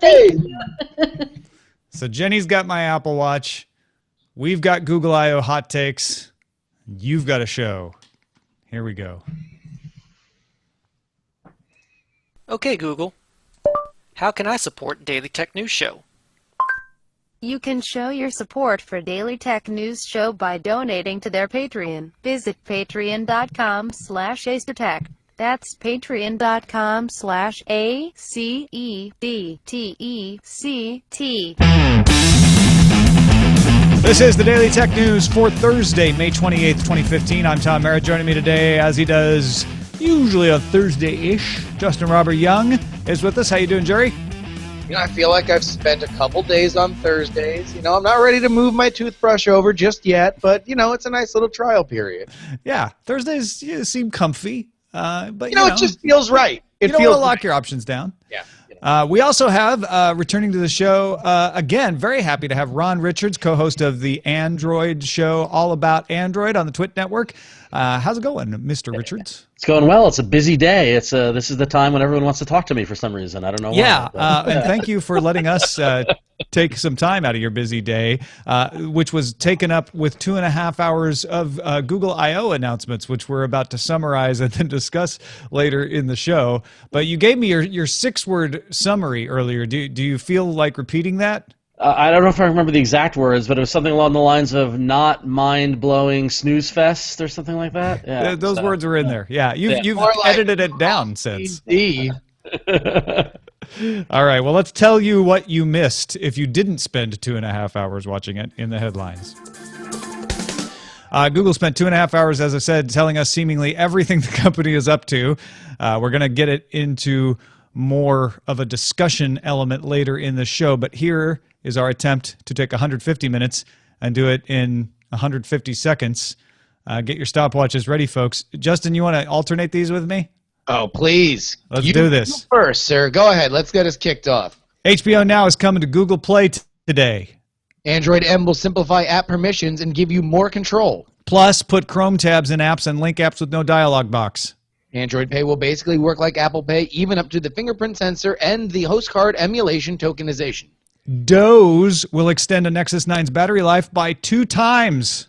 Hey. So Jenny's got my Apple Watch. We've got Google I/O hot takes. You've got a show. Here we go. Okay, Google. How can I support Daily Tech News Show? You can show your support for Daily Tech News Show by donating to their Patreon. Visit patreon.com/acetech. That's patreon.com/ACEDTECT. This is the Daily Tech News for Thursday, May 28th, 2015. I'm Tom Merritt. Joining me today, as he does usually on Thursday-ish, Justin Robert Young is with us. How you doing, Jerry? You know, I feel like I've spent a couple days on Thursdays. You know, I'm not ready to move my toothbrush over just yet, but, you know, it's a nice little trial period. Yeah, Thursdays seem comfy, but you know, it just feels right. You don't want to lock your options down. Yeah. We also have, returning to the show, again, very happy to have Ron Richards, co-host of the Android show, All About Android on the Twit Network. How's it going, Mr. Richards? It's going well. It's a busy day. This is the time when everyone wants to talk to me for some reason. I don't know why. Yeah, and thank you for letting us take some time out of your busy day, which was taken up with 2.5 hours of Google I/O announcements, which we're about to summarize and then discuss later in the show. But you gave me your 6-word summary earlier. Do you feel like repeating that? I don't know if I remember the exact words, but it was something along the lines of not mind-blowing snooze fest or something like that. Yeah, those words were in there. Yeah, you've edited it down since. All right, well, let's tell you what you missed if you didn't spend 2.5 hours watching it in the headlines. Google spent 2.5 hours, as I said, telling us seemingly everything the company is up to. We're going to get it into more of a discussion element later in the show, but here is our attempt to take 150 minutes and do it in 150 seconds. Get your stopwatches ready, folks. Justin, you want to alternate these with me? Oh, please. Let's do this. First, sir. Go ahead. Let's get us kicked off. HBO Now is coming to Google Play today. Android M will simplify app permissions and give you more control. Plus, put Chrome tabs in apps and link apps with no dialog box. Android Pay will basically work like Apple Pay, even up to the fingerprint sensor and the host card emulation tokenization. Doze will extend a Nexus 9's battery life by 2 times.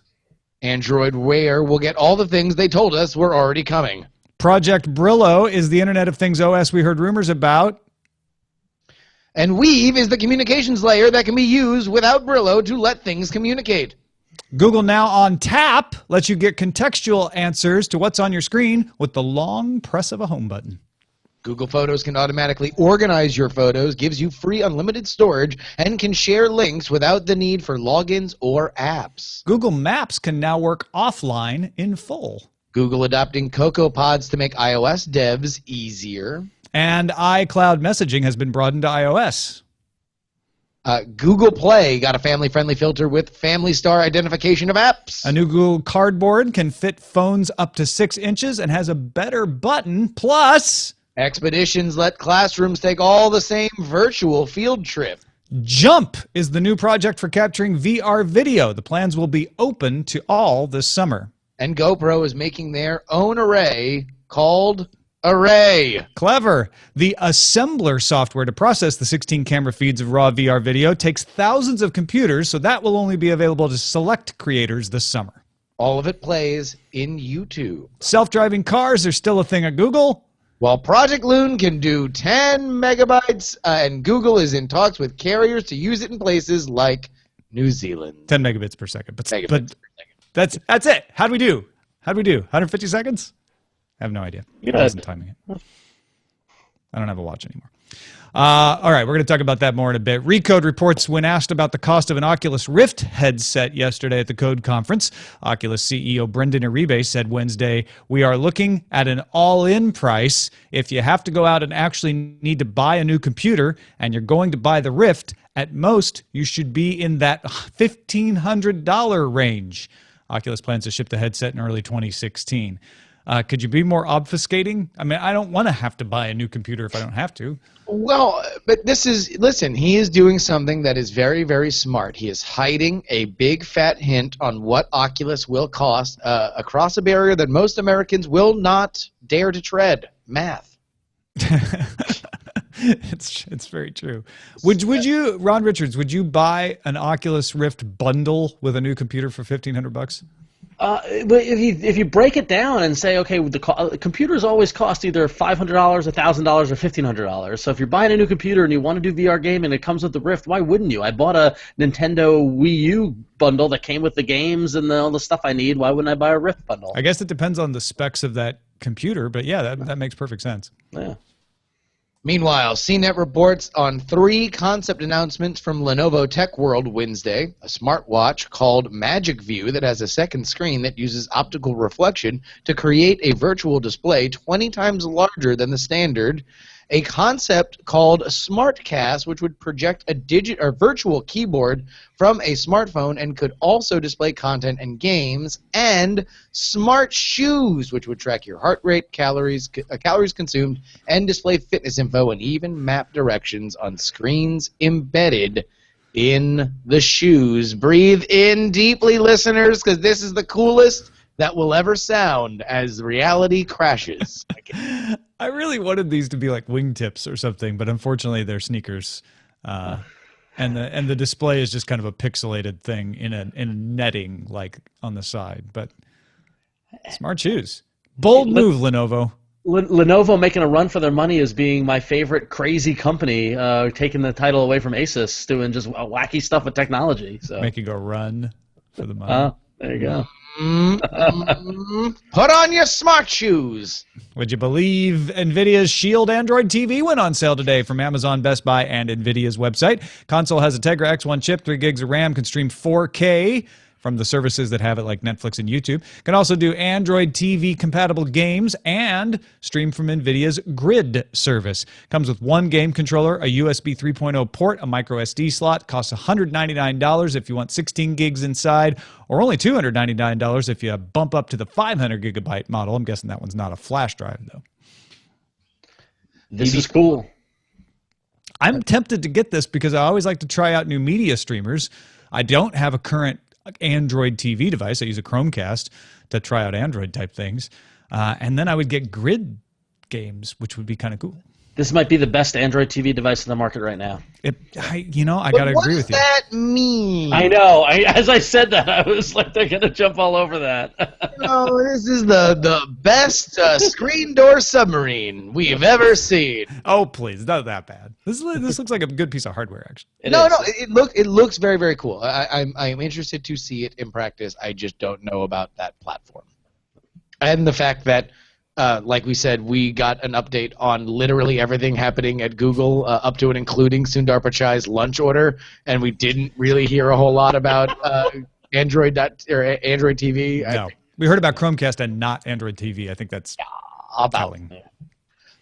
Android Wear will get all the things they told us were already coming. Project Brillo is the Internet of Things OS we heard rumors about. And Weave is the communications layer that can be used without Brillo to let things communicate. Google Now on Tap lets you get contextual answers to what's on your screen with the long press of a home button. Google Photos can automatically organize your photos, gives you free unlimited storage, and can share links without the need for logins or apps. Google Maps can now work offline in full. Google adopting Cocoa Pods to make iOS devs easier. And iCloud messaging has been broadened to iOS. Google Play got a family-friendly filter with Family Star identification of apps. A new Google Cardboard can fit phones up to 6 inches and has a better button. Plus, Expeditions let classrooms take all the same virtual field trip. Jump is the new project for capturing VR video. The plans will be open to all this summer. And GoPro is making their own array called Array. Clever. The assembler software to process the 16 camera feeds of raw VR video takes thousands of computers, so that will only be available to select creators this summer. All of it plays in YouTube. Self-driving cars are still a thing at Google. While Project Loon can do 10 megabytes, and Google is in talks with carriers to use it in places like New Zealand. 10 megabits per second. But Megabits per second. That's it. How'd we do? 150 seconds? I have no idea. I wasn't timing it. I don't have a watch anymore. All right, we're going to talk about that more in a bit. Recode reports when asked about the cost of an Oculus Rift headset yesterday at the Code Conference. Oculus CEO Brendan Uribe said Wednesday, "We are looking at an all-in price. If you have to go out and actually need to buy a new computer and you're going to buy the Rift, at most you should be in that $1,500 range." Oculus plans to ship the headset in early 2016. Could you be more obfuscating? I mean, I don't want to have to buy a new computer if I don't have to. Well, but listen, he is doing something that is very, very smart. He is hiding a big fat hint on what Oculus will cost across a barrier that most Americans will not dare to tread. Math. It's very true. Would you, Ron Richards? Would you buy an Oculus Rift bundle with a new computer for $1,500? But if you break it down and say, okay, computers always cost either $500, $1,000, or $1,500. So if you're buying a new computer and you want to do VR game and it comes with the Rift, why wouldn't you? I bought a Nintendo Wii U bundle that came with the games and all the stuff I need. Why wouldn't I buy a Rift bundle? I guess it depends on the specs of that computer, but yeah, that makes perfect sense. Yeah. Meanwhile, CNET reports on 3 concept announcements from Lenovo Tech World Wednesday, a smartwatch called Magic View that has a second screen that uses optical reflection to create a virtual display 20 times larger than the standard, a concept called SmartCast, which would project a virtual keyboard from a smartphone and could also display content and games, and smart shoes, which would track your heart rate, calories consumed, and display fitness info and even map directions on screens embedded in the shoes. Breathe in deeply, listeners, because this is the coolest that will ever sound as reality crashes. I really wanted these to be like wingtips or something, but unfortunately they're sneakers, and the display is just kind of a pixelated thing in a netting like on the side. But smart shoes, bold move, Lenovo. Lenovo making a run for their money as being my favorite crazy company, taking the title away from Asus, doing just wacky stuff with technology. So making a run for the money. There you go. Put on your smart shoes. Would you believe NVIDIA's Shield Android TV went on sale today from Amazon, Best Buy, and NVIDIA's website? Console has a Tegra X1 chip, 3 gigs of RAM, can stream 4K from the services that have it like Netflix and YouTube. Can also do Android TV compatible games and stream from NVIDIA's Grid service. Comes with 1 game controller, a USB 3.0 port, a micro SD slot. Costs $199 if you want 16 gigs inside, or only $299 if you bump up to the 500 gigabyte model. I'm guessing that one's not a flash drive, though. This is cool. I'm tempted to get this because I always like to try out new media streamers. I don't have a current Android TV device. I use a Chromecast to try out Android type things. And then I would get Grid games, which would be kind of cool. This might be the best Android TV device in the market right now. I got to agree with you. What does that mean? I know. As I said that, I was like, they're going to jump all over that. This is the best screen door submarine we've ever seen. Oh, please. Not that bad. This looks like a good piece of hardware, actually. It looks very, very cool. I'm interested to see it in practice. I just don't know about that platform. And the fact that like we said, we got an update on literally everything happening at Google, up to and including Sundar Pichai's lunch order, and we didn't really hear a whole lot about Android TV. No, we heard about Chromecast and not Android TV. I think that's telling.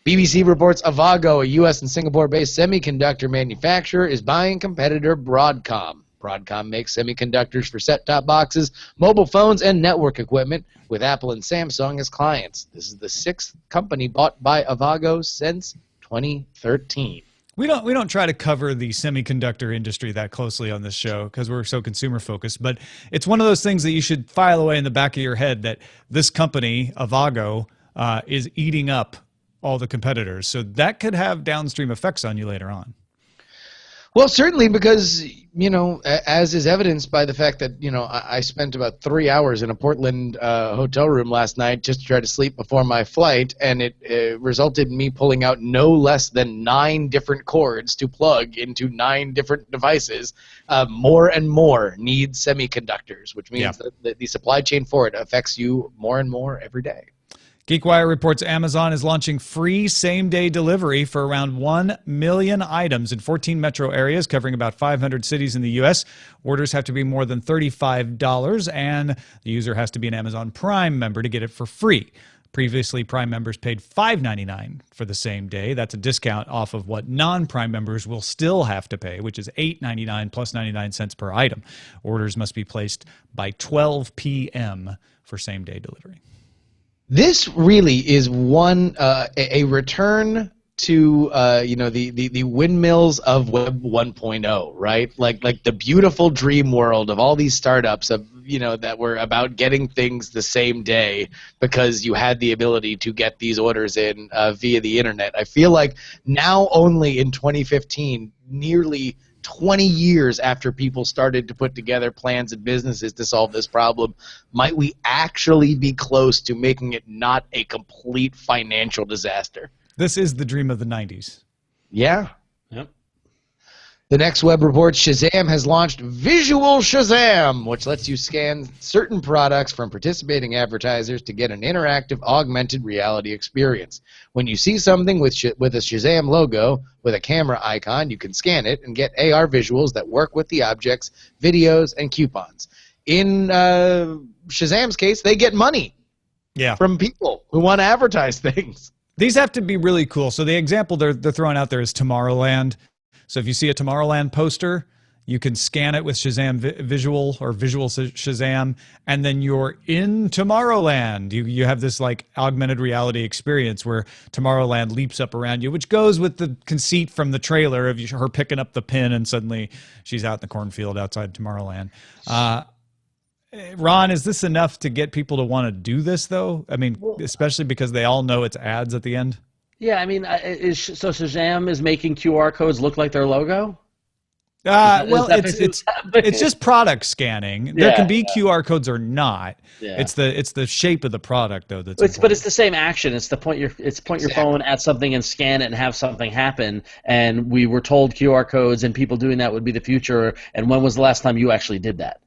BBC reports Avago, a U.S. and Singapore-based semiconductor manufacturer, is buying competitor Broadcom. Broadcom makes semiconductors for set-top boxes, mobile phones, and network equipment, with Apple and Samsung as clients. This is the 6th company bought by Avago since 2013. We don't try to cover the semiconductor industry that closely on this show because we're so consumer focused, but it's one of those things that you should file away in the back of your head that this company, Avago, is eating up all the competitors. So that could have downstream effects on you later on. Well, certainly, because, as is evidenced by the fact that, I spent about 3 hours in a Portland hotel room last night just to try to sleep before my flight, and it resulted in me pulling out no less than 9 different cords to plug into 9 different devices. More and more need semiconductors, which means that the supply chain for it affects you more and more every day. GeekWire reports Amazon is launching free same-day delivery for around 1 million items in 14 metro areas covering about 500 cities in the U.S. Orders have to be more than $35, and the user has to be an Amazon Prime member to get it for free. Previously, Prime members paid $5.99 for the same day. That's a discount off of what non-Prime members will still have to pay, which is $8.99 plus 99 cents per item. Orders must be placed by 12 p.m. for same-day delivery. This really is a return to the windmills of Web 1.0, right? Like the beautiful dream world of all these startups of that were about getting things the same day because you had the ability to get these orders in via the internet. I feel like now only in 2015, nearly 20 years after people started to put together plans and businesses to solve this problem, might we actually be close to making it not a complete financial disaster? This is the dream of the 90s. Yeah. Yep. The next web reports Shazam has launched Visual Shazam, which lets you scan certain products from participating advertisers to get an interactive augmented reality experience. When you see something with a Shazam logo with a camera icon, you can scan it and get AR visuals that work with the objects, videos, and coupons. In Shazam's case, they get money from people who want to advertise things. These have to be really cool. So the example they're throwing out there is Tomorrowland. So if you see a Tomorrowland poster, you can scan it with Shazam Visual or Visual Shazam, and then you're in Tomorrowland. You have this like augmented reality experience where Tomorrowland leaps up around you, which goes with the conceit from the trailer of her picking up the pin and suddenly she's out in the cornfield outside Tomorrowland. Ron, is this enough to get people to want to do this, though? I mean, especially because they all know it's ads at the end. Yeah, I mean, so Shazam is making QR codes look like their logo? It's just product scanning. There can be QR codes or not. Yeah. It's the shape of the product though but it's the same action. It's to point your phone at something and scan it and have something happen. And we were told QR codes and people doing that would be the future. And when was the last time you actually did that?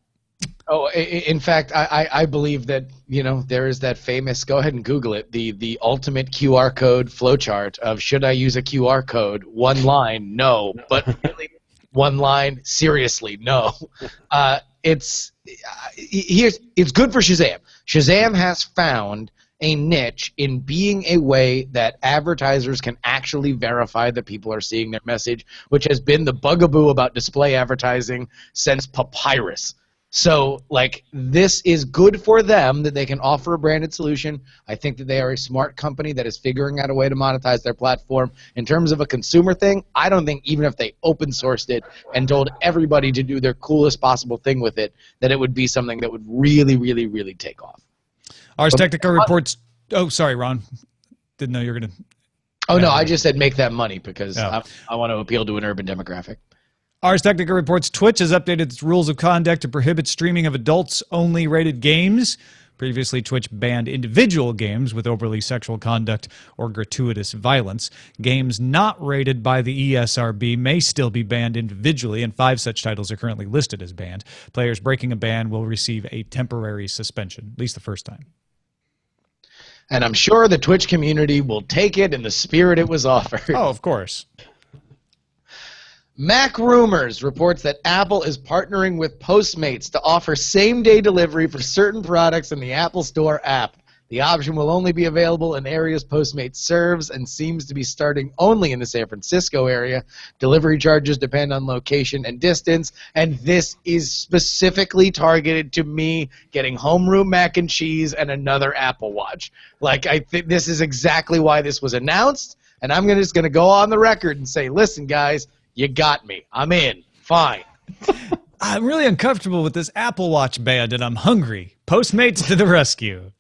Oh, in fact, I believe that, there is that famous, go ahead and Google it, the ultimate QR code flowchart of should I use a QR code? One line, no. But really, one line, seriously, no. It's good for Shazam. Shazam has found a niche in being a way that advertisers can actually verify that people are seeing their message, which has been the bugaboo about display advertising since Papyrus. So, this is good for them that they can offer a branded solution. I think that they are a smart company that is figuring out a way to monetize their platform. In terms of a consumer thing, I don't think even if they open sourced it and told everybody to do their coolest possible thing with it, that it would be something that would really, really, really take off. Ars Technica reports. Oh, sorry, Ron. Didn't know you were going to. Oh, no, I just said make that money because I want to appeal to an urban demographic. Ars Technica reports Twitch has updated its rules of conduct to prohibit streaming of adults-only rated games. Previously, Twitch banned individual games with overly sexual conduct or gratuitous violence. Games not rated by the ESRB may still be banned individually, and 5 such titles are currently listed as banned. Players breaking a ban will receive a temporary suspension, at least the first time. And I'm sure the Twitch community will take it in the spirit it was offered. Oh, of course. Mac Rumors reports that Apple is partnering with Postmates to offer same-day delivery for certain products in the Apple Store app. The option will only be available in areas Postmates serves and seems to be starting only in the San Francisco area. Delivery charges depend on location and distance, and this is specifically targeted to me getting homeroom mac and cheese and another Apple Watch. I think this is exactly why this was announced, and I'm just going to go on the record and say, listen, guys, you got me. I'm in. Fine. I'm really uncomfortable with this Apple Watch band, and I'm hungry. Postmates to the rescue.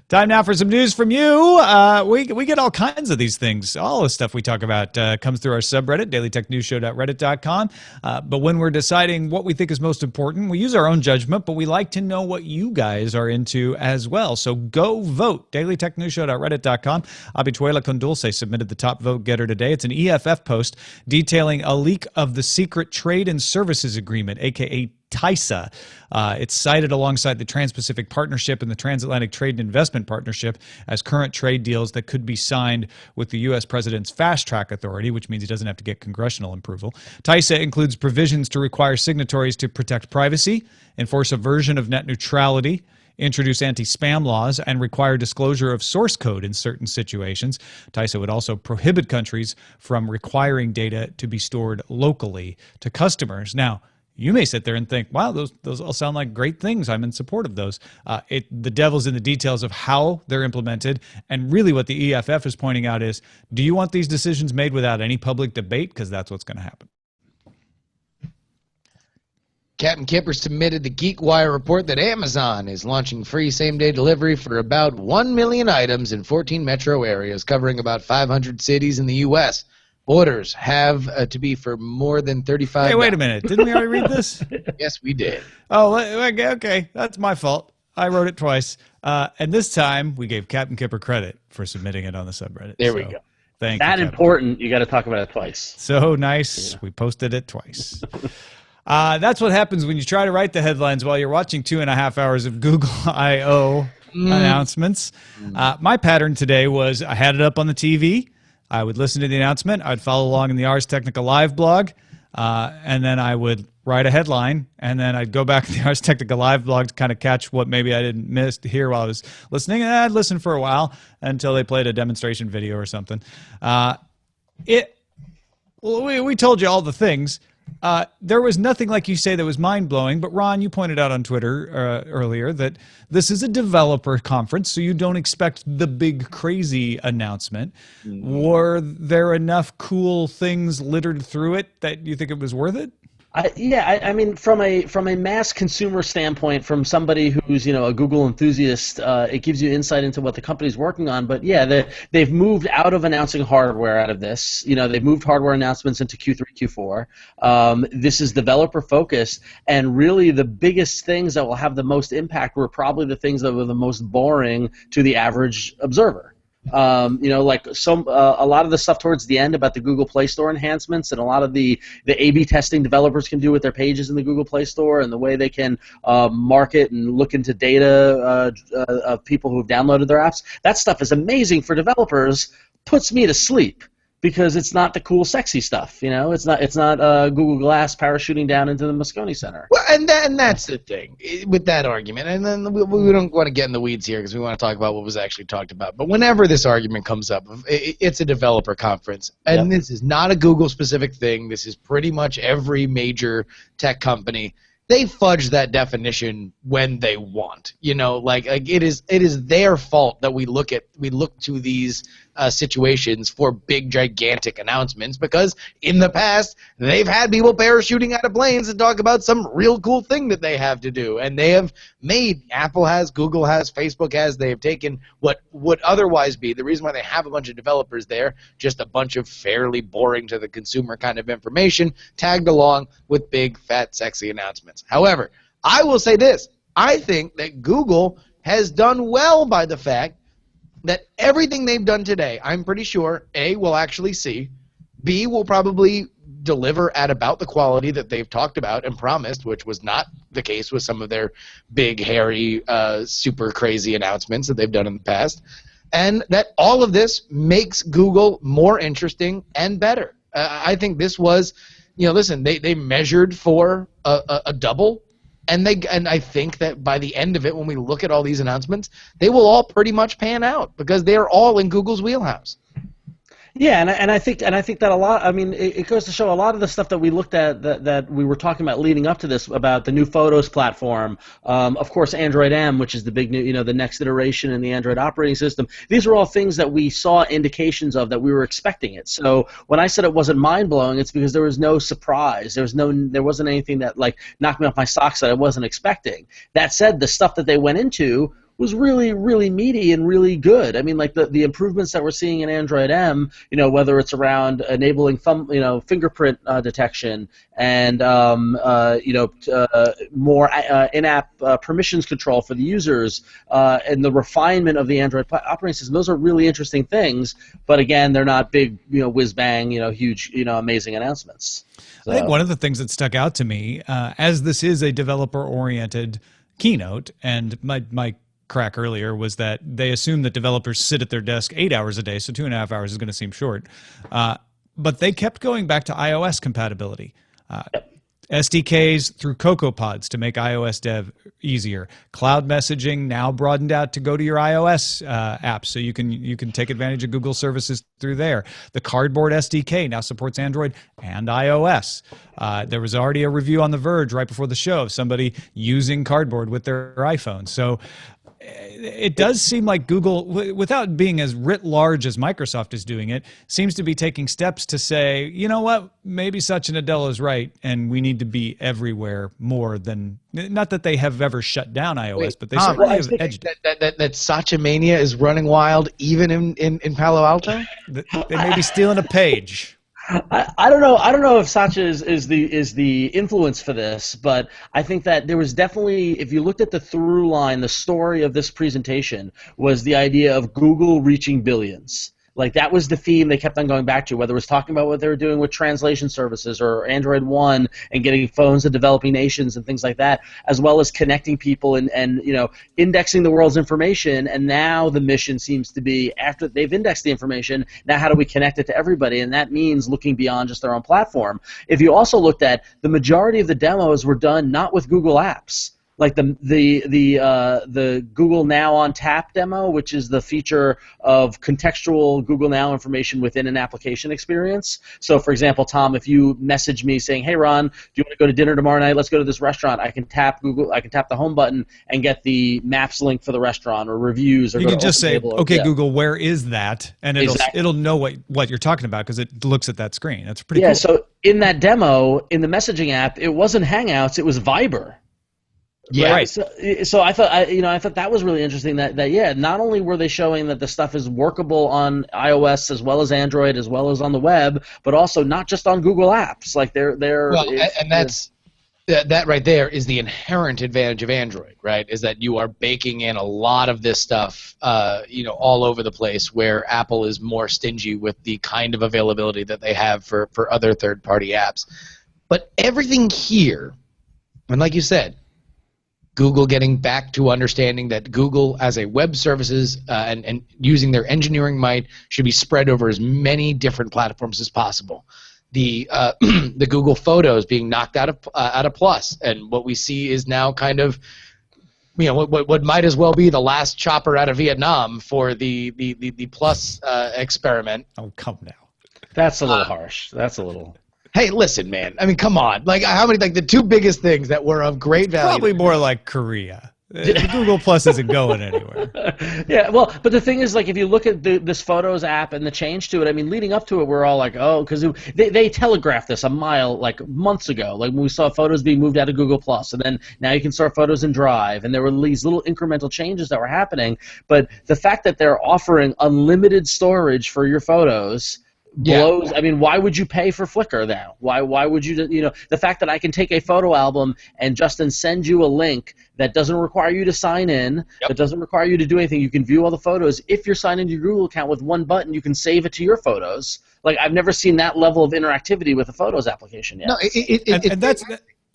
Time now for some news from you. We get all kinds of these things. All the stuff we talk about comes through our subreddit, dailytechnewsshow.reddit.com. But when we're deciding what we think is most important, we use our own judgment, but we like to know what you guys are into as well. So go vote, dailytechnewsshow.reddit.com. Habichuelacondulce submitted the top vote getter today. It's an EFF post detailing a leak of the secret trade and services agreement, a.k.a. TISA. It's cited alongside the Trans-Pacific Partnership and the Transatlantic Trade and Investment Partnership as current trade deals that could be signed with the U.S. President's Fast Track Authority, which means he doesn't have to get congressional approval. TISA includes provisions to require signatories to protect privacy, enforce a version of net neutrality, introduce anti-spam laws, and require disclosure of source code in certain situations. TISA would also prohibit countries from requiring data to be stored locally to customers. Now, you may sit there and think, wow, those all sound like great things. I'm in support of those. The devil's in the details of how they're implemented. And really what the EFF is pointing out is, do you want these decisions made without any public debate? Because that's what's going to happen. Captain Kipper submitted the GeekWire report that Amazon is launching free same-day delivery for about 1 million items in 14 metro areas, covering about 500 cities in the U.S. Orders have to be for more than $35. Hey, wait a minute. Didn't we already read this? Yes, we did. Oh, okay. That's my fault. I wrote it twice. And this time, we gave Captain Kipper credit for submitting it on the subreddit. There we go. Thank that you, important, you got to talk about it twice. So nice. Yeah. We posted it twice. That's what happens when you try to write the headlines while you're watching 2.5 hours of Google I/O announcements. My pattern today was I had it up on the TV. I would listen to the announcement. I'd follow along in the Ars Technica Live blog, and then I would write a headline, and then I'd go back to the Ars Technica Live blog to kind of catch what maybe I didn't miss to hear while I was listening, and I'd listen for a while until they played a demonstration video or something. We told you all the things. There was nothing, like you say, that was mind-blowing, but Ron, you pointed out on Twitter earlier that this is a developer conference, so you don't expect the big, crazy announcement. Were there enough cool things littered through it that you think it was worth it? I mean, from a mass consumer standpoint, from somebody who's a Google enthusiast, it gives you insight into what the company's working on. But yeah, they've moved out of announcing hardware out of this. They've moved hardware announcements into Q3, Q4. This is developer focused, and really the biggest things that will have the most impact were probably the things that were the most boring to the average observer. Like a lot of the stuff towards the end about the Google Play Store enhancements and a lot of the A/B testing developers can do with their pages in the Google Play Store and the way they can market and look into data of people who have downloaded their apps. That stuff is amazing for developers. Puts me to sleep because it's not the cool, sexy stuff. It's not Google Glass parachuting down into the Moscone Center. Well, and that's the thing with that argument. And then we don't want to get in the weeds here because we want to talk about what was actually talked about. But whenever this argument comes up, it's a developer conference, and This is not a Google-specific thing. This is pretty much every major tech company. They fudge that definition when they want. Like it is their fault that we look to these situations for big, gigantic announcements because in the past they've had people parachuting out of planes and talk about some real cool thing that they have to do, and they have made Apple has, Google has, Facebook has. They have taken what would otherwise be the reason why they have a bunch of developers there, just a bunch of fairly boring to the consumer kind of information tagged along with big, fat, sexy announcements. However, I will say this. I think that Google has done well by the fact that everything they've done today, I'm pretty sure, A, we'll actually see, B, will probably deliver at about the quality that they've talked about and promised, which was not the case with some of their big, hairy, super crazy announcements that they've done in the past, and that all of this makes Google more interesting and better. I think this was, listen, they measured for a double. And I think that by the end of it, when we look at all these announcements, they will all pretty much pan out because they are all in Google's wheelhouse. Yeah, and I think that a lot. I mean, it goes to show a lot of the stuff that we looked at that we were talking about leading up to this about the new Photos platform. Of course, Android M, which is the big new, the next iteration in the Android operating system. These are all things that we saw indications of that we were expecting it. So when I said it wasn't mind blowing, it's because there was no surprise. There wasn't anything that like knocked me off my socks that I wasn't expecting. That said, the stuff that they went into was really, really meaty and really good. I mean, like the improvements that we're seeing in Android M, whether it's around enabling fingerprint detection and more in-app permissions control for the users and the refinement of the Android operating system. Those are really interesting things, but again, they're not big, whiz-bang, huge, amazing announcements. So. I think one of the things that stuck out to me, as this is a developer-oriented keynote, and my crack earlier was that they assume that developers sit at their desk 8 hours a day, so 2.5 hours is going to seem short. But they kept going back to iOS compatibility. SDKs through CocoaPods to make iOS dev easier. Cloud messaging now broadened out to go to your iOS apps, so you can take advantage of Google services through there. The Cardboard SDK now supports Android and iOS. There was already a review on The Verge right before the show of somebody using Cardboard with their iPhone. So it does seem like Google, without being as writ large as Microsoft is doing it, seems to be taking steps to say, you know what, maybe Satya Nadella is right, and we need to be everywhere more than, not that they have ever shut down iOS, but they certainly have edged it. That Satya Mania is running wild even in Palo Alto? They may be stealing a page. I don't know. I don't know if Satya is the influence for this, but I think that there was definitely, if you looked at the through line, the story of this presentation was the idea of Google reaching billions. Like, that was the theme they kept on going back to, whether it was talking about what they were doing with translation services or Android One and getting phones to developing nations and things like that, as well as connecting people and you know, indexing the world's information. And now the mission seems to be, after they've indexed the information, now how do we connect it to everybody? And that means looking beyond just their own platform. If you also looked at, the majority of the demos were done not with Google Apps. Like the Google Now on Tap demo, which is the feature of contextual Google Now information within an application experience. So, for example, Tom, if you message me saying, "Hey, Ron, do you want to go to dinner tomorrow night? Let's go to this restaurant." I can tap the home button and get the maps link for the restaurant or reviews. Or you can just say, "Okay, yeah. Google, where is that?" And it'll know what you're talking about because it looks at that screen. That's pretty cool. Yeah. So in that demo, in the messaging app, it wasn't Hangouts, it was Viber. Yeah, right. So I thought I thought that was really interesting. That yeah, not only were they showing that the stuff is workable on iOS as well as Android as well as on the web, but also not just on Google Apps. Like they're and that's that right there is the inherent advantage of Android, right? Is that you are baking in a lot of this stuff, all over the place, where Apple is more stingy with the kind of availability that they have for other third-party apps. But everything here, and like you said, Google getting back to understanding that Google as a web services and using their engineering might should be spread over as many different platforms as possible. The the Google Photos being knocked out of Plus, and what we see is now kind of, what might as well be the last chopper out of Vietnam for the Plus experiment. Oh, come now. That's a little harsh. That's a little. Hey, listen, man. I mean, come on. Like, how many? Like, the two biggest things that were of great value. Probably more like Korea. Google Plus isn't going anywhere. Yeah, well, but the thing is, like, if you look at this Photos app and the change to it, I mean, leading up to it, we're all like, oh, because they telegraphed this a mile, like, months ago. Like, when we saw Photos being moved out of Google Plus, and then now you can store Photos in Drive, and there were these little incremental changes that were happening. But the fact that they're offering unlimited storage for your photos blows. Yeah. I mean, why would you pay for Flickr now? Why would you? The fact that I can take a photo album and Justin send you a link that doesn't require you to sign in, that doesn't require you to do anything. You can view all the photos. If you're signed into your Google account with one button, you can save it to your photos. Like, I've never seen that level of interactivity with a Photos application yet. No, and that's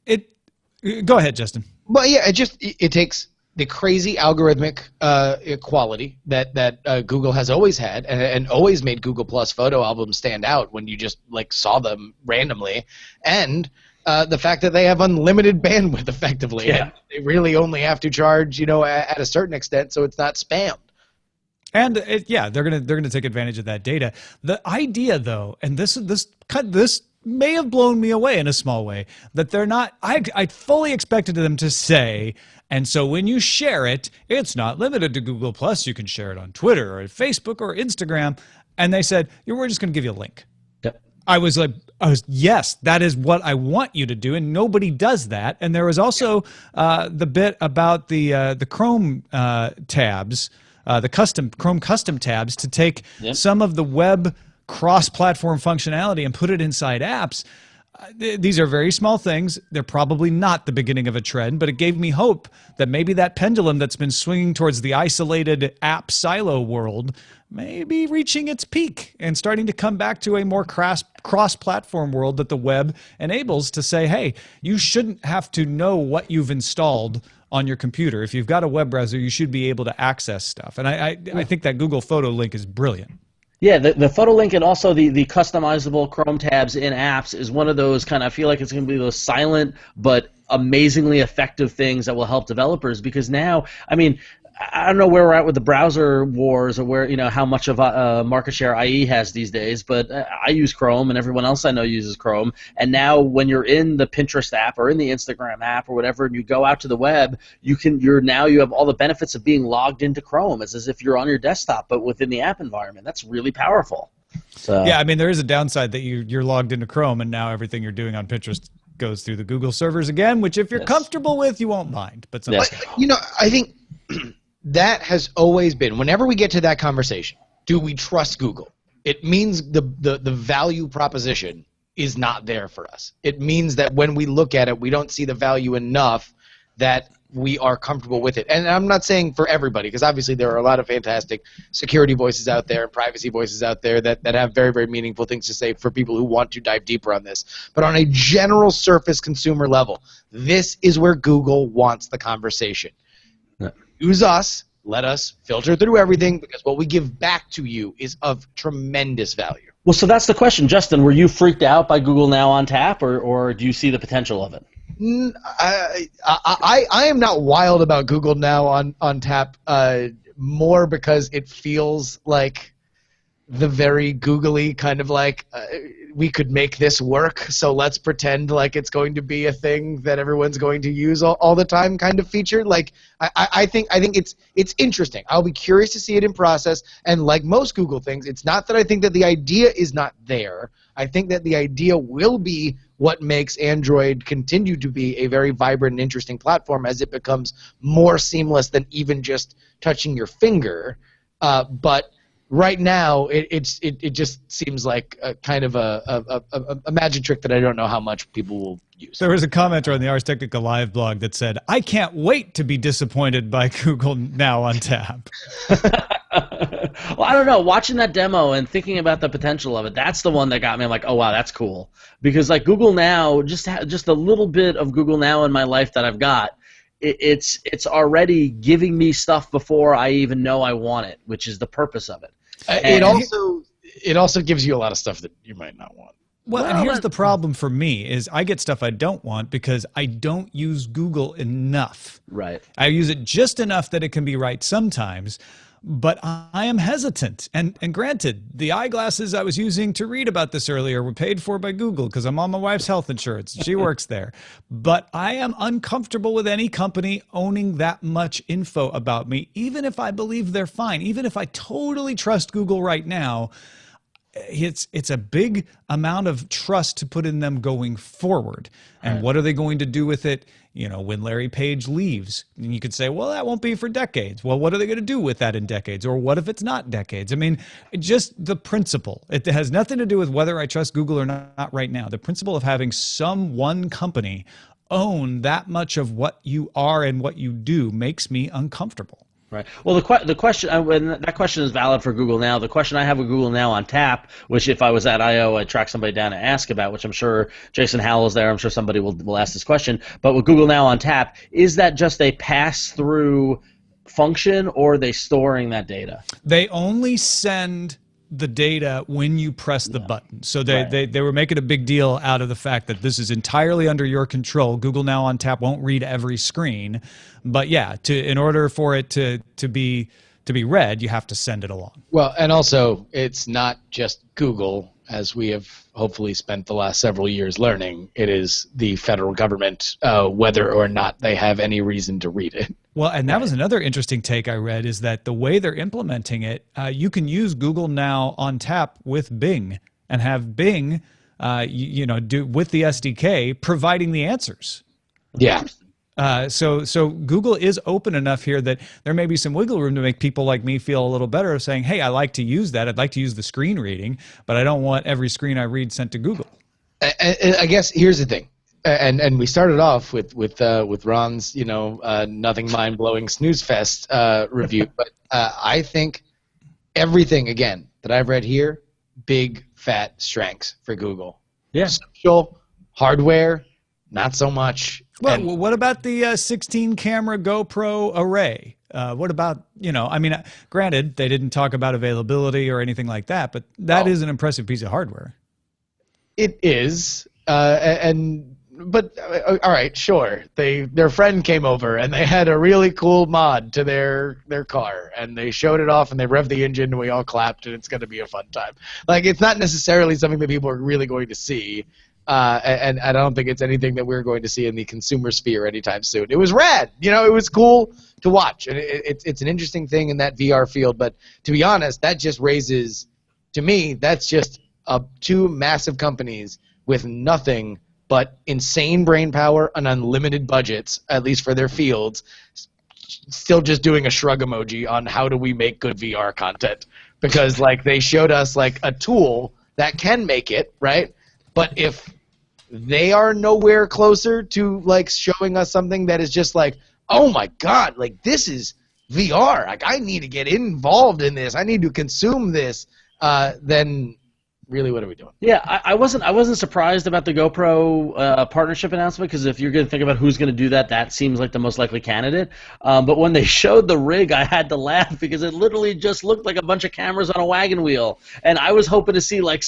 it. Go ahead, Justin. Well, yeah, it takes the crazy algorithmic quality that Google has always had and always made Google Plus photo albums stand out when you just like saw them randomly, and the fact that they have unlimited bandwidth effectively. Yeah. And they really only have to charge at a certain extent so it's not spammed. And they're gonna take advantage of that data. The idea, though, and this may have blown me away in a small way, that they're not. I fully expected them to say, and so when you share it, it's not limited to Google Plus. You can share it on Twitter or Facebook or Instagram. And they said, we're just going to give you a link. Yep. I was yes, that is what I want you to do, and nobody does that. And there was also the bit about the Chrome tabs, the Chrome custom tabs, to take some of the web cross-platform functionality and put it inside apps. These are very small things. They're probably not the beginning of a trend, but it gave me hope that maybe that pendulum that's been swinging towards the isolated app silo world may be reaching its peak and starting to come back to a more cross-platform world that the web enables, to say, hey, you shouldn't have to know what you've installed on your computer. If you've got a web browser, you should be able to access stuff. And I think that Google Photo link is brilliant. Yeah, the photo link and also the customizable Chrome tabs in apps is one of those kind of, I feel like it's going to be those silent but amazingly effective things that will help developers, because now, I mean, I don't know where we're at with the browser wars or where, how much of market share IE has these days, but I use Chrome and everyone else I know uses Chrome. And now when you're in the Pinterest app or in the Instagram app or whatever, and you go out to the web, you have all the benefits of being logged into Chrome. It's as if you're on your desktop, but within the app environment. That's really powerful. So, yeah, I mean, there is a downside that you're logged into Chrome and now everything you're doing on Pinterest goes through the Google servers again, which if you're comfortable with, you won't mind. But I think that has always been, whenever we get to that conversation, do we trust Google? It means the value proposition is not there for us. It means that when we look at it, we don't see the value enough that we are comfortable with it. And I'm not saying for everybody, because obviously there are a lot of fantastic security voices out there and privacy voices out there that have very, very meaningful things to say for people who want to dive deeper on this. But on a general surface consumer level, this is where Google wants the conversation. Use us, let us filter through everything, because what we give back to you is of tremendous value. Well, so that's the question. Justin, were you freaked out by Google Now on tap, or do you see the potential of it? I am not wild about Google Now on tap, more because it feels like the very googly kind of like we could make this work, so let's pretend like it's going to be a thing that everyone's going to use all the time kind of feature. Like I think it's interesting. I'll be curious to see it in process, and like most Google things, it's not that I think that the idea is not there. I think that the idea will be what makes Android continue to be a very vibrant and interesting platform as it becomes more seamless than even just touching your finger. But right now, it just seems like a kind of a magic trick that I don't know how much people will use. There was a commenter on the Ars Technica Live blog that said, "I can't wait to be disappointed by Google Now on tap." Well, I don't know. Watching that demo and thinking about the potential of it, that's the one that got me. I'm like, oh wow, that's cool. Because like Google Now, just a little bit of Google Now in my life that I've got, it's already giving me stuff before I even know I want it, which is the purpose of it. It also gives you a lot of stuff that you might not want. Well, and here's the problem for me is I get stuff I don't want because I don't use Google enough. Right. I use it just enough that it can be right sometimes, but I am hesitant. And granted, the eyeglasses I was using to read about this earlier were paid for by Google because I'm on my wife's health insurance. She works there. But I am uncomfortable with any company owning that much info about me, even if I believe they're fine, even if I totally trust Google right now. It's a big amount of trust to put in them going forward. And right. What are they going to do with it? You know, when Larry Page leaves, and you could say, well, that won't be for decades. Well, what are they going to do with that in decades? Or what if it's not decades? I mean, just the principle. It has nothing to do with whether I trust Google or not right now. The principle of having some one company own that much of what you are and what you do makes me uncomfortable. Right. Well, the question, and that question is valid for Google Now. The question I have with Google Now on tap, which if I was at I/O, I'd track somebody down and ask about, which I'm sure Jason Howell is there. I'm sure somebody will ask this question. But with Google Now on tap, is that just a pass-through function, or are they storing that data? They only send the data when you press the button. So they were making a big deal out of the fact that this is entirely under your control. Google Now on tap won't read every screen, but yeah, in order for it to be read, you have to send it along. Well, and also it's not just Google, as we have hopefully spent the last several years learning. It is the federal government, whether or not they have any reason to read it. Well, and that was another interesting take I read, is that the way they're implementing it, you can use Google Now on tap with Bing and have Bing, do with the SDK providing the answers. Yeah. So Google is open enough here that there may be some wiggle room to make people like me feel a little better of saying, hey, I like to use that. I'd like to use the screen reading, but I don't want every screen I read sent to Google. I guess here's the thing. And we started off with Ron's nothing mind blowing snooze fest review, but I think everything again that I've read here, big fat strengths for Google. Yeah. Social hardware, not so much. Well, what about the 16 camera GoPro array? What about granted they didn't talk about availability or anything like that, but that is an impressive piece of hardware. It is, and but all right, sure. Their friend came over and they had a really cool mod to their car, and they showed it off and they revved the engine and we all clapped, and it's going to be a fun time. Like, it's not necessarily something that people are really going to see, and I don't think it's anything that we're going to see in the consumer sphere anytime soon. It was rad, it was cool to watch, and it's an interesting thing in that VR field. But to be honest, that just raises, to me, that's just two massive companies with nothing but insane brain power and unlimited budgets, at least for their fields, still just doing a shrug emoji on how do we make good VR content. Because, like, they showed us, like, a tool that can make it, right? But if they are nowhere closer to, like, showing us something that is just like, oh, my God, like, this is VR. Like, I need to get involved in this. I need to consume this. Then really, what are we doing? Yeah, I wasn't surprised about the GoPro partnership announcement, because if you're going to think about who's going to do that, that seems like the most likely candidate. But when they showed the rig, I had to laugh because it literally just looked like a bunch of cameras on a wagon wheel, and I was hoping to see like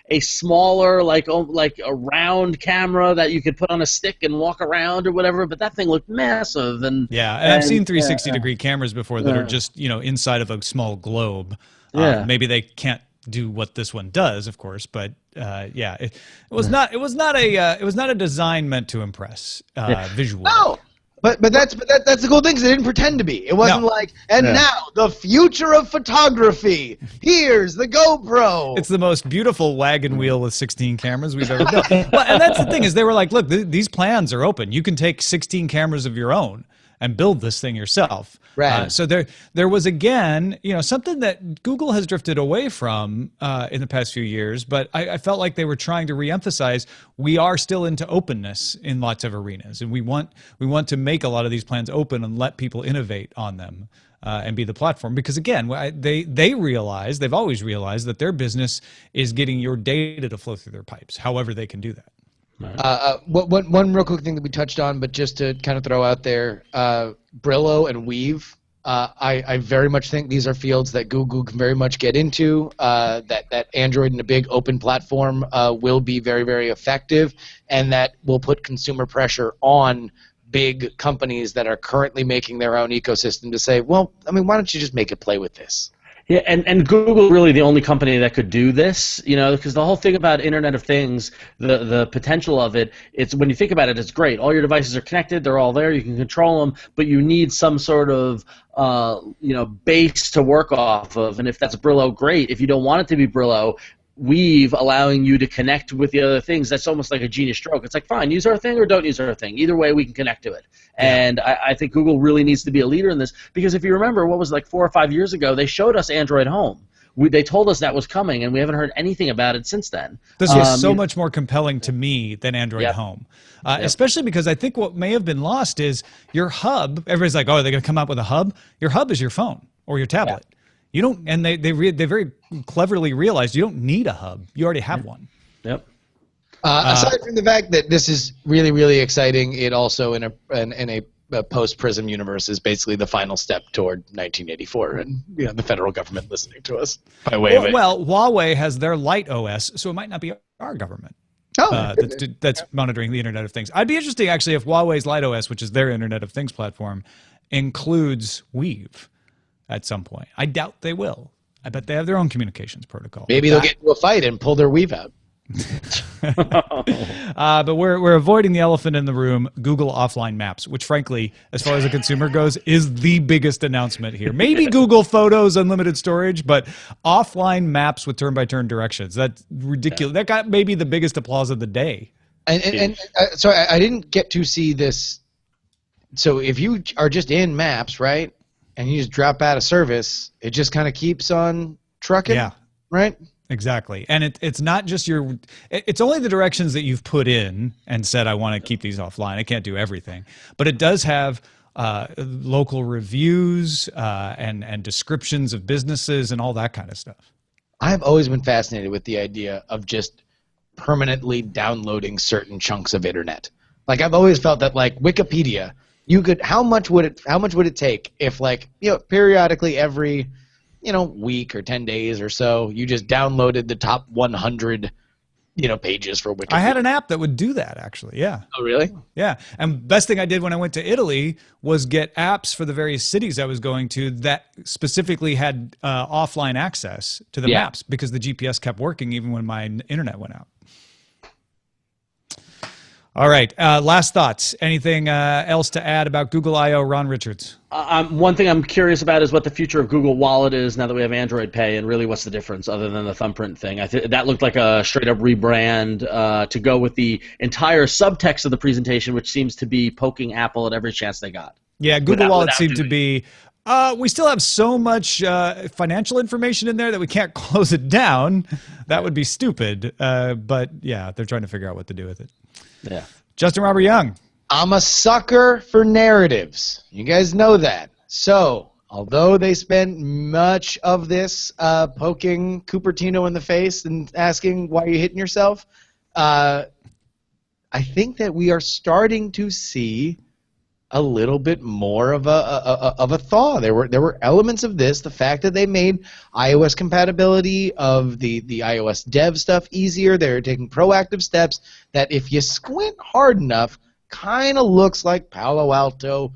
a smaller like a round camera that you could put on a stick and walk around or whatever. But that thing looked massive, and I've seen 360-degree cammers before that are just inside of a small globe. Maybe they can't do what this one does, of course, but it was not a design meant to impress visually. No, but that's the cool thing, because it didn't pretend to be. It wasn't now the future of photography. Here's the GoPro. It's the most beautiful wagon wheel with 16 cameras we've ever built. Well, and that's the thing, is they were like, look, these plans are open. You can take 16 cameras of your own and build this thing yourself. Right. So there was, again, something that Google has drifted away from in the past few years, but I felt like they were trying to reemphasize we are still into openness in lots of arenas, and we want to make a lot of these plans open and let people innovate on them and be the platform. Because again, they've always realized that their business is getting your data to flow through their pipes, however they can do that. One real quick thing that we touched on, but just to kind of throw out there, Brillo and Weave. I very much think these are fields that Google can very much get into. That Android in a big open platform will be very, very effective, and that will put consumer pressure on big companies that are currently making their own ecosystem to say, well, I mean, why don't you just make it play with this? Yeah, and Google really the only company that could do this, because the whole thing about Internet of Things, the potential of it, it's when you think about it, it's great. All your devices are connected, they're all there, you can control them, but you need some sort of base to work off of. And if that's Brillo, great. If you don't want it to be Brillo, Weave allowing you to connect with the other things, that's almost like a genius stroke. It's like, fine, use our thing or don't use our thing. Either way, we can connect to it. And I think Google really needs to be a leader in this, because if you remember, what was it, like 4 or 5 years ago, they showed us Android Home. They told us that was coming, and we haven't heard anything about it since then. This was so much more compelling to me than Android Home, especially because I think what may have been lost is your hub. Everybody's like, oh, they're going to come out with a hub? Your hub is your phone or your tablet. You don't, and they very cleverly realized you don't need a hub. You already have one. Yep. Aside from the fact that this is really, really exciting, it also in a post-Prism universe is basically the final step toward 1984 and the federal government listening to us by way of it. Well, Huawei has their Light OS, so it might not be our government. That's monitoring the Internet of Things. I'd be interested actually if Huawei's Light OS, which is their Internet of Things platform, includes Weave at some point. I doubt they will. I bet they have their own communications protocol. Maybe they'll get into a fight and pull their Weave out. But we're avoiding the elephant in the room, Google offline maps, which frankly, as far as a consumer goes, is the biggest announcement here. Maybe Google Photos unlimited storage, but offline maps with turn-by-turn directions. That's ridiculous. That got maybe the biggest applause of the day. So I didn't get to see this. So if you are just in Maps, right, and you just drop out of service, it just kind of keeps on trucking, right? Exactly. And it's not just it's only the directions that you've put in and said, I want to keep these offline. I can't do everything. But it does have local reviews and descriptions of businesses and all that kind of stuff. I've always been fascinated with the idea of just permanently downloading certain chunks of internet. Like, I've always felt that, like, Wikipedia, you could, how much would it take if, like, periodically every week or 10 days or so, you just downloaded the top 100 pages for Wikipedia. I had an app that would do that, actually. Yeah. Oh, really? Yeah. And best thing I did when I went to Italy was get apps for the various cities I was going to that specifically had offline access to the maps because the GPS kept working even when my internet went out. All right. Last thoughts. Anything else to add about Google I/O, Ron Richards? One thing I'm curious about is what the future of Google Wallet is now that we have Android Pay, and really what's the difference other than the thumbprint thing. That looked like a straight-up rebrand to go with the entire subtext of the presentation, which seems to be poking Apple at every chance they got. Yeah, Google Wallet seemed to be... we still have so much financial information in there that we can't close it down. That would be stupid. But, yeah, they're trying to figure out what to do with it. Yeah. Justin Robert Young. I'm a sucker for narratives. You guys know that. So, although they spent much of this poking Cupertino in the face and asking why you're hitting yourself, I think that we are starting to see a little bit more of a thaw. There were elements of this. The fact that they made iOS compatibility of the iOS dev stuff easier. They're taking proactive steps that, if you squint hard enough, kind of looks like Palo Alto,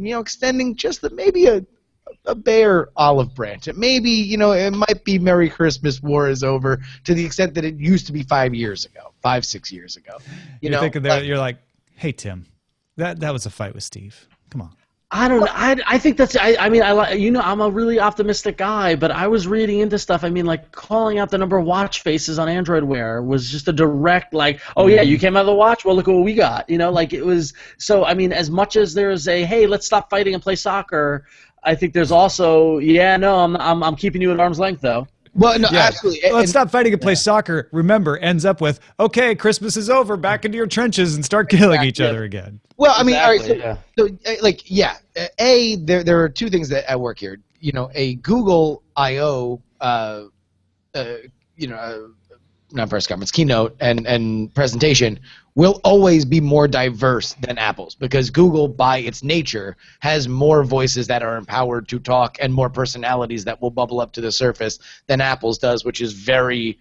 extending just maybe a bare olive branch. It maybe, it might be Merry Christmas, war is over, to the extent that it used to be 5 years ago, 6 years ago. You're like, hey, Tim. That was a fight with Steve. Come on. I don't know. I think that's. I mean, I'm a really optimistic guy, but I was reading into stuff. I mean, like calling out the number of watch faces on Android Wear was just a direct, like, oh yeah, you came out of the watch. Well, look at what we got. Like it was. So I mean, as much as there's a hey, let's stop fighting and play soccer, I think there's also I'm keeping you at arm's length though. Well, no, absolutely. Let's stop fighting and play soccer. Remember, ends up with, okay, Christmas is over, back into your trenches and start killing each other again. Well, I mean, all right, there are two things that at work here. A Google I/O, not press conference, keynote and presentation will always be more diverse than Apple's, because Google, by its nature, has more voices that are empowered to talk and more personalities that will bubble up to the surface than Apple's does, which is very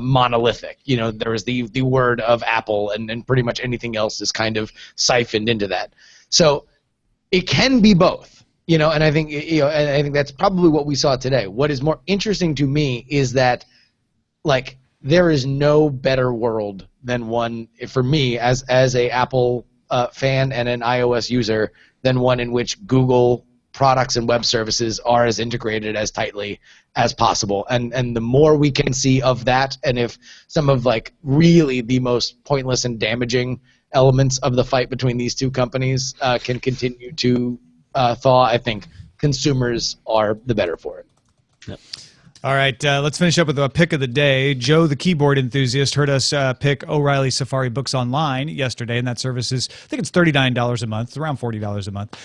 monolithic. There is the word of Apple, and pretty much anything else is kind of siphoned into that. So it can be both. And I think I think that's probably what we saw today. What is more interesting to me is that, like, there is no better world than one, for me as a Apple fan and an iOS user, than one in which Google products and web services are as integrated as tightly as possible. And the more we can see of that, and if some of like really the most pointless and damaging elements of the fight between these two companies can continue to thaw, I think consumers are the better for it. Yep. All right, let's finish up with a pick of the day. Joe, the keyboard enthusiast, heard us pick O'Reilly Safari Books Online yesterday, and that service is, I think it's $39 a month. It's around $40 a month.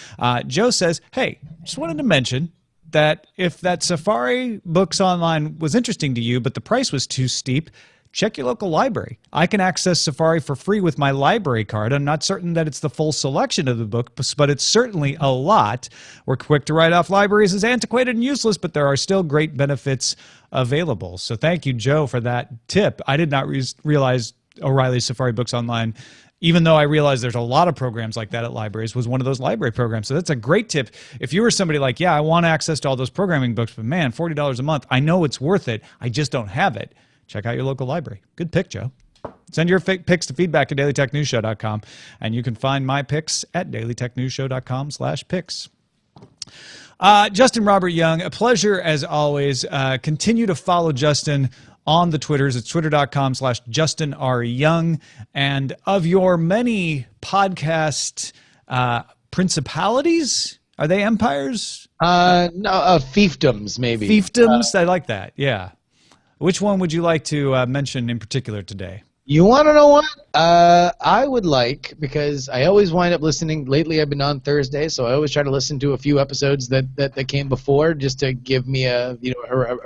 Joe says, hey, just wanted to mention that if that Safari Books Online was interesting to you, but the price was too steep, check your local library. I can access Safari for free with my library card. I'm not certain that it's the full selection of the book, but it's certainly a lot. We're quick to write off libraries as antiquated and useless, but there are still great benefits available. So thank you, Joe, for that tip. I did not realize O'Reilly Safari Books Online, even though I realize there's a lot of programs like that at libraries, was one of those library programs. So that's a great tip. If you were somebody like, yeah, I want access to all those programming books, but man, $40 a month, I know it's worth it. I just don't have it. Check out your local library. Good pick, Joe. Send your picks to feedback at dailytechnewsshow.com, and you can find my picks at dailytechnewsshow.com/picks. Justin Robert Young, a pleasure as always. Continue to follow Justin on the Twitters. It's twitter.com/JustinRYoung. And of your many podcast principalities, are they empires? No, fiefdoms, maybe. Fiefdoms? I like that, yeah. Which one would you like to mention in particular today? You want to know what? I would like, because I always wind up listening. Lately, I've been on Thursday, so I always try to listen to a few episodes that came before, just to give me a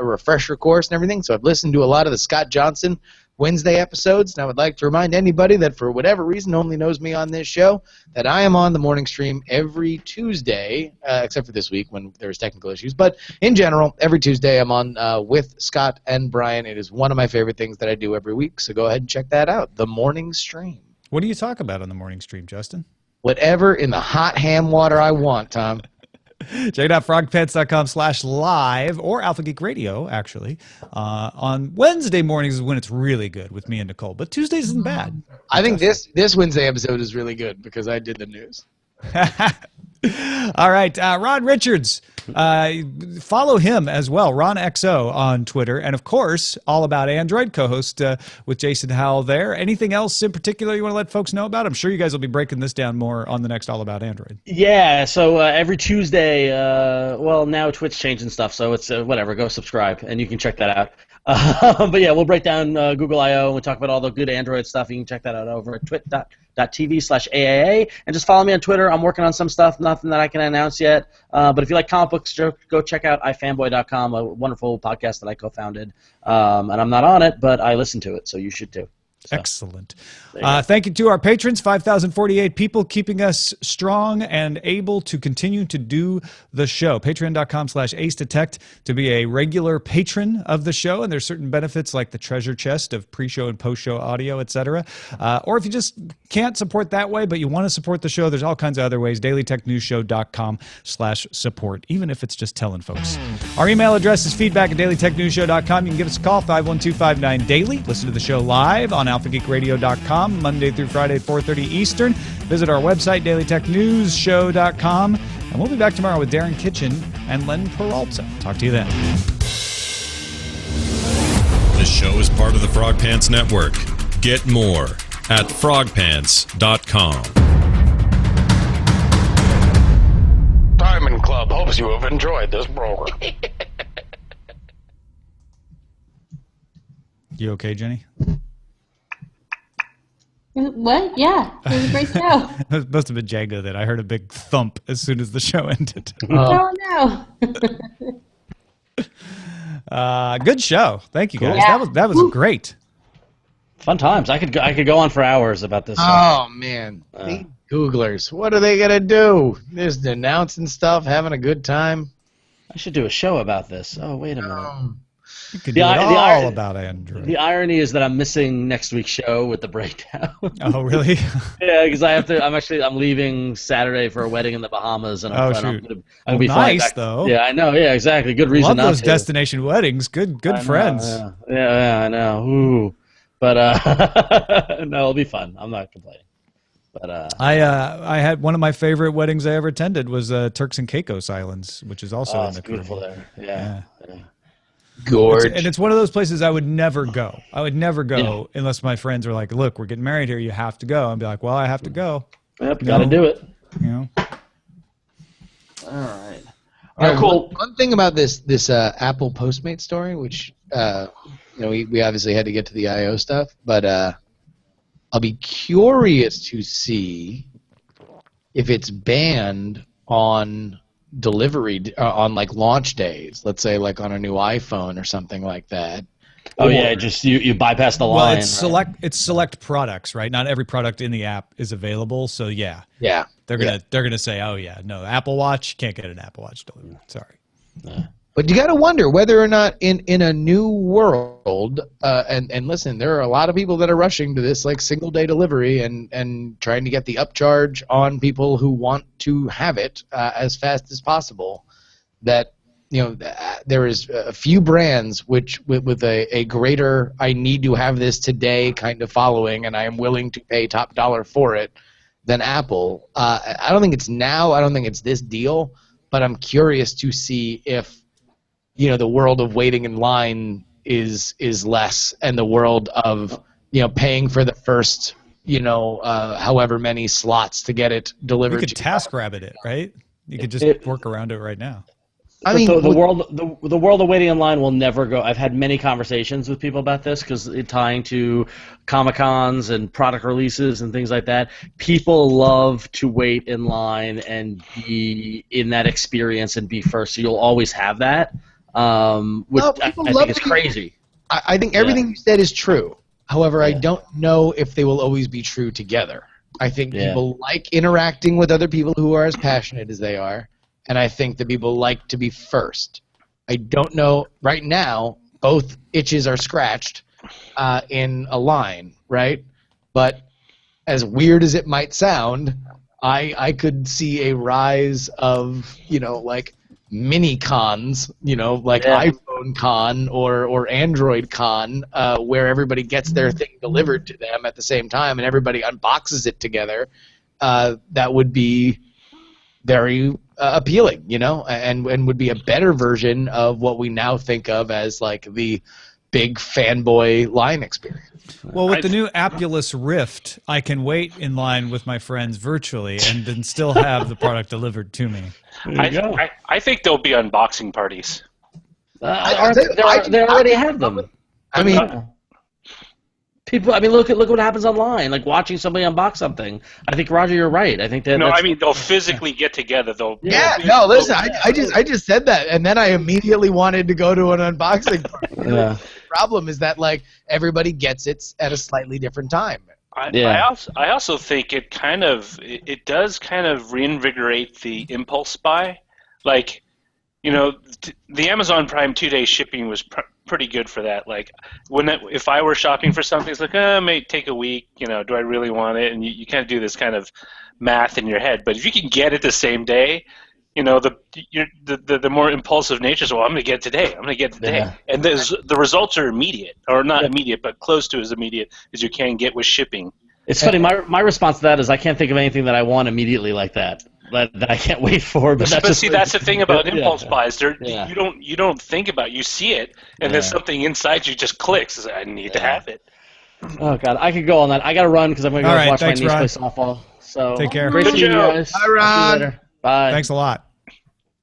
refresher course and everything. So I've listened to a lot of the Scott Johnson Wednesday episodes. And I would like to remind anybody that for whatever reason only knows me on this show, that I am on the morning stream every Tuesday, except for this week when there's technical issues. But in general, every Tuesday I'm on with Scott and Brian. It is one of my favorite things that I do every week, so go ahead and check that out, the morning stream. What do you talk about on the morning stream, Justin? Whatever in the hot ham water I want, Tom. Check it out, frogpants.com/live or Alpha Geek Radio, actually. On Wednesday mornings is when it's really good with me and Nicole, but Tuesdays isn't bad. I think this Wednesday episode is really good because I did the news. All right, Ron Richards. Follow him as well, Ron XO on Twitter. And, of course, All About Android, co-host with Jason Howell there. Anything else in particular you want to let folks know about? I'm sure you guys will be breaking this down more on the next All About Android. Yeah, so every Tuesday, well, now Twitch changing stuff, so it's whatever. Go subscribe, and you can check that out. But yeah, we'll break down Google I/O and we'll talk about all the good Android stuff. You can check that out over at twit.tv/AAA. And just follow me on Twitter. I'm working on some stuff, nothing that I can announce yet. But if you like comic books, go check out ifanboy.com, a wonderful podcast that I co-founded. And I'm not on it, but I listen to it, so you should too. So. Excellent. Thank you to our patrons, 5,048 people, keeping us strong and able to continue to do the show. Patreon.com/AceDetect to be a regular patron of the show. And there's certain benefits like the treasure chest of pre-show and post-show audio, etc. Or if you just can't support that way, but you want to support the show, there's all kinds of other ways. DailyTechNewsShow.com/support, even if it's just telling folks. Our email address is feedback@DailyTechNewsShow.com. You can give us a call, 512-529-DAILY. Listen to the show live on AlphaGeekRadio.com, Monday through Friday at 4:30 Eastern. Visit our website, DailyTechNewsShow.com. And we'll be back tomorrow with Darren Kitchen and Len Peralta. Talk to you then. This show is part of the Frog Pants Network. Get more at frogpants.com. Diamond Club hopes you have enjoyed this program. You okay, Jenny? What? Yeah, it was a great show. It must have been Django that I heard a big thump as soon as the show ended. Oh, no. Good show. Thank you, guys. Yeah. That was great. Fun times. I could go on for hours about this. Oh, man. The Googlers. What are they going to do? Just announcing stuff, having a good time? I should do a show about this. Oh, wait a minute. You could do it all about Android. The irony is that I'm missing next week's show with the breakdown. Oh, really? Yeah, because I'm leaving Saturday for a wedding in the Bahamas, and I'm going to be flying nice back. though. Yeah, I know. Yeah, exactly. Good reason Love not those to. destination weddings. Good friends. Yeah, I know. Ooh, but no, it'll be fun. I'm not complaining. But I had one of my favorite weddings I ever attended was Turks and Caicos Islands, which is also in the beautiful Caribbean. there. Yeah. Gorge. And it's one of those places I would never go. I would never go unless my friends were like, "Look, we're getting married here. You have to go." I'd be like, "Well, I have to go." Yep, got to do it. You know. All right. All right. Cool. One thing about this Apple Postmate story, which we obviously had to get to the I/O stuff, but I'll be curious to see if it's banned on delivery on like launch days. Let's say like on a new iPhone or something like that. Oh yeah, just you bypass the line. Well, it's select products, right? Not every product in the app is available. So yeah, they're gonna say, oh yeah, no, Apple Watch can't get an Apple Watch delivered. Sorry. But you got to wonder whether or not in a new world, and listen, there are a lot of people that are rushing to this like single day delivery and trying to get the upcharge on people who want to have it as fast as possible. That there is a few brands which with a greater I need to have this today kind of following, and I am willing to pay top dollar for it than Apple. I don't think it's now. I don't think it's this deal. But I'm curious to see if the world of waiting in line is less, and the world of paying for the first however many slots to get it delivered. You could TaskRabbit it, right? You could just work around it right now. I mean, the world of waiting in line will never go. I've had many conversations with people about this because tying to Comic-Cons and product releases and things like that. People love to wait in line and be in that experience and be first. So you'll always have that, which I think is crazy. I think everything you said is true. However, I Yeah. don't know if they will always be true together. I think people like interacting with other people who are as passionate as they are, and I think that people like to be first. I don't know. Right now, both itches are scratched in a line, right? But as weird as it might sound, I could see a rise of, like mini cons, like iPhone con or Android con, where everybody gets their thing delivered to them at the same time and everybody unboxes it together. That would be very appealing, and would be a better version of what we now think of as like the big fanboy line experience. Well, with the new Appulus Rift, I can wait in line with my friends virtually and then still have the product delivered to me. I think there'll be unboxing parties. They already have them. I mean, people. I mean, look what happens online. Like watching somebody unbox something. I think Roger, you're right. I think that. No, I mean they'll physically get together. Listen, I just said that, and then I immediately wanted to go to an unboxing party. Yeah. The problem is that like everybody gets it at a slightly different time. I also think it does kind of reinvigorate the impulse buy. Like, the Amazon Prime 2-day shipping was pretty good for that. Like, if I were shopping for something, it's like, it may take a week. Do I really want it? And you kind of do this kind of math in your head. But if you can get it the same day, the more impulsive nature is, well, I'm going to get it today. I'm going to get it today. Yeah. And the results are immediate, or not immediate, but close to as immediate as you can get with shipping. It's funny. My response to that is I can't think of anything that I want immediately like that I can't wait for. But that's the thing about impulse buys. You don't think about it. You see it, and then something inside you just clicks. It's like, I need to have it. Oh God, I could go on that. I got to run because I'm going to go watch my niece play softball. So take care. Great seeing you guys. Bye, Ron. Bye. Thanks a lot.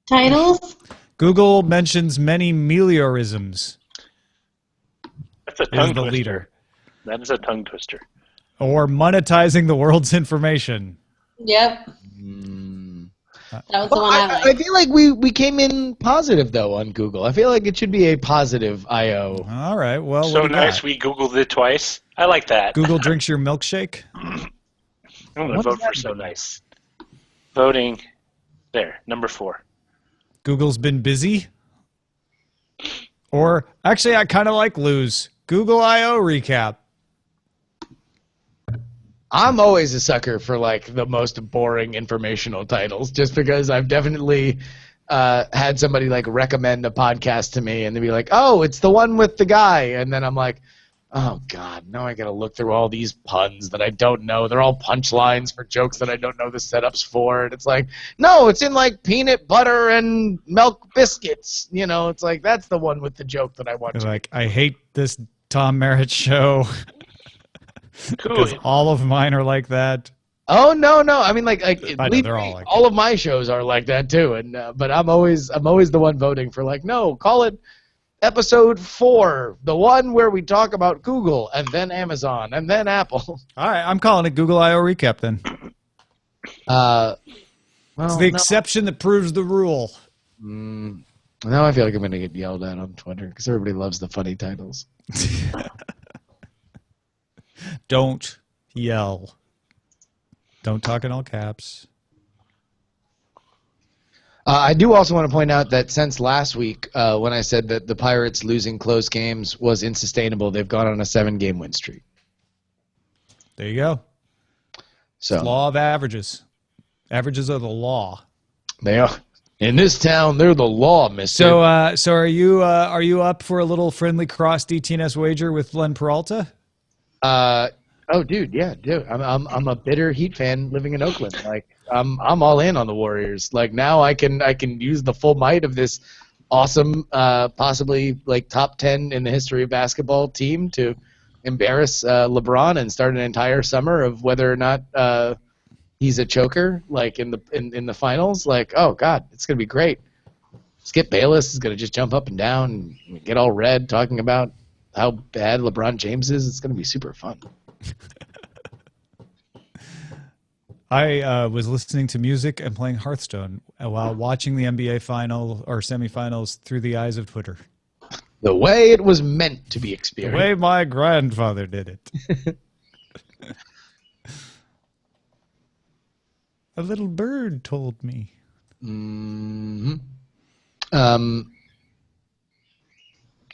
Titles? Google mentions many meliorisms. That's a tongue twister. Leader. That is a tongue twister. Or monetizing the world's information. Yep. That was the one I liked. I feel like we came in positive, though, on Google. I feel like it should be a positive I.O. All right. Well, so nice. We Googled it twice. I like that. Google drinks your milkshake. I'm going to vote for so nice. Voting. There. Number 4. Google's been busy. Or, actually, I kind of like Lou's. Google I.O. recap. I'm always a sucker for like the most boring informational titles, just because I've definitely had somebody like recommend a podcast to me and they'd be like, "Oh, it's the one with the guy," and then I'm like, "Oh God, now I gotta look through all these puns that I don't know. They're all punchlines for jokes that I don't know the setups for." And it's like, no, it's in like peanut butter and milk biscuits. It's like that's the one with the joke that I want. Like, I hate this Tom Merritt show. Because all of mine are like that. Oh no! I mean, all of my shows are like that too. And but I'm always the one voting for like, no, call it episode 4, the one where we talk about Google and then Amazon and then Apple. All right, I'm calling it Google I/O recap then. It's the exception that proves the rule. Now I feel like I'm going to get yelled at on Twitter because everybody loves the funny titles. Don't yell. Don't talk in all caps. I do also want to point out that since last week, when I said that the Pirates losing close games was insustainable, they've gone on a 7-game win streak. There you go. So law of averages. Averages are the law. They are. In this town, they're the law, mister. So are you up for a little friendly cross DTNS wager with Len Peralta? Oh, dude, yeah, dude. I'm a bitter Heat fan living in Oakland. Like, I'm all in on the Warriors. Like, now I can use the full might of this awesome, possibly like top 10 in the history of basketball team to embarrass LeBron and start an entire summer of whether or not he's a choker, like in the finals. Like, oh God, it's gonna be great. Skip Bayless is gonna just jump up and down and get all red talking about how bad LeBron James is. It's gonna be super fun. I was listening to music and playing Hearthstone while watching the NBA final or semifinals through the eyes of Twitter. The way it was meant to be The experienced. way my grandfather did it. A little bird told me. Mm-hmm.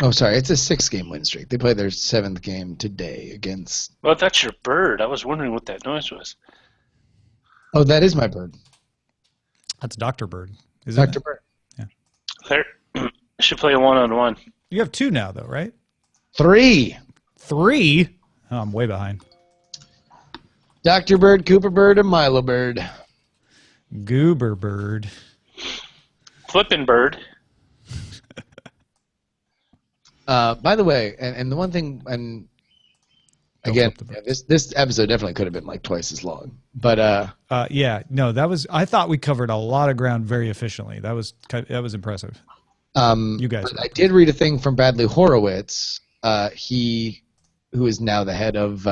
Oh, sorry. It's a 6-game win streak. They play their 7th game today against... Well, that's your bird. I was wondering what that noise was. Oh, that is my bird. That's Dr. Bird. Isn't Dr. it? Bird. Yeah. There, should play a 1-on-1. You have 2 now, though, right? 3. 3? Oh, I'm way behind. Dr. Bird, Cooper Bird, and Milo Bird. Goober Bird. Flippin' Bird. By the way, and the one thing, and again, this episode definitely could have been like twice as long. But yeah, no, that was. I thought we covered a lot of ground very efficiently. That was impressive. You guys. I did read a thing from Bradley Horowitz. He, who is now the head of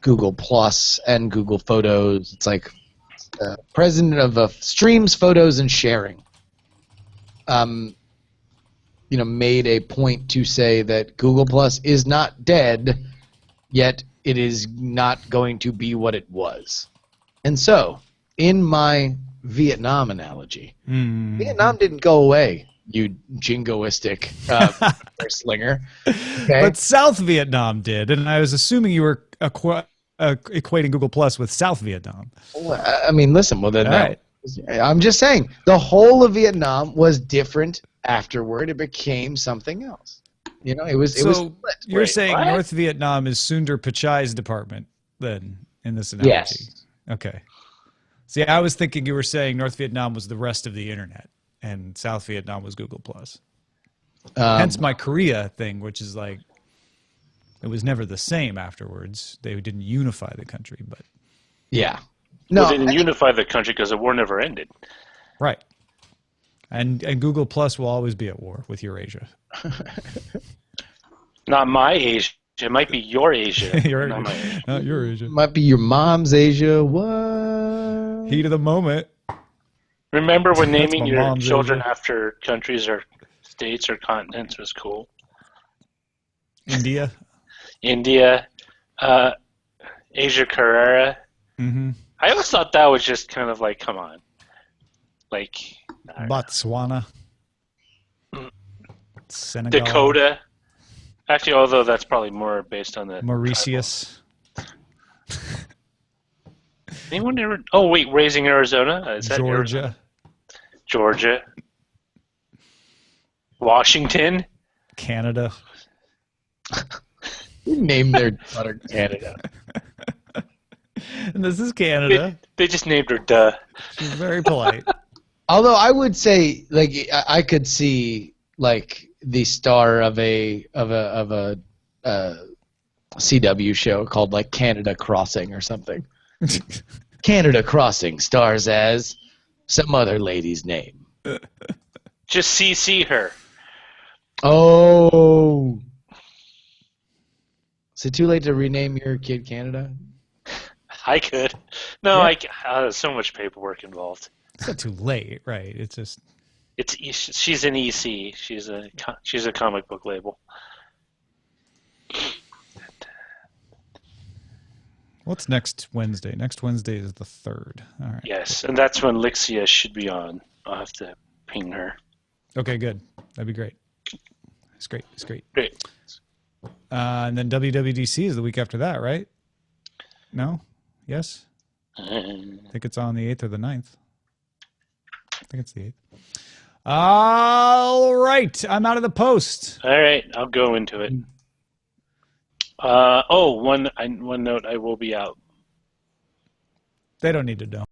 Google Plus and Google Photos. It's like president of Streams, Photos, and Sharing. Made a point to say that Google Plus is not dead, yet it is not going to be what it was. And so, in my Vietnam analogy, Vietnam didn't go away, you jingoistic slinger. Okay? But South Vietnam did, and I was assuming you were equating Google Plus with South Vietnam. Well, I mean, listen, well, then right. I'm just saying, the whole of Vietnam was different afterward. It became something else. It was split. You're saying what? North Vietnam is Sundar Pichai's department then in this analogy? Yes. Okay. See, I was thinking you were saying North Vietnam was the rest of the internet and South Vietnam was Google Plus. Hence my Korea thing, which is like it was never the same afterwards. They didn't unify the country, but yeah. No, well, they didn't unify the country because the war never ended. Right. And Google Plus will always be at war with Eurasia. Not my Asia. It might be your Asia. Not my Asia. Not your Asia. Might be your mom's Asia. What? Heat of the moment. Remember when naming your children after countries or states or continents was cool? India. India. Asia Carrera. Mm-hmm. I always thought that was just kind of like, come on. Like Botswana. Senegal. Dakota. Actually, although that's probably more based on the Mauritius. Anyone ever? Oh wait, Raising Arizona. Is that Georgia. Arizona? Georgia. Washington. Canada. Who named their daughter Canada? And this is Canada. They just named her Duh. She's very polite. Although I would say, like, I could see like the star of a CW show called like Canada Crossing or something. Canada Crossing stars as some other lady's name. Just CC her. Oh. Is it too late to rename your kid Canada? I could. No, yeah. There's so much paperwork involved. It's not too late, right? It's just. She's an EC. She's a comic book label. What's next Wednesday? Next Wednesday is the 3rd. All right. Yes, and that's when Lixia should be on. I'll have to ping her. Okay, good. That'd be great. It's great. It's great. Great. And then WWDC is the week after that, right? No? Yes? I think it's on the 8th or the 9th. I think it's the 8th. All right. I'm out of the post. All right. I'll go into it. One note. I will be out. They don't need to know.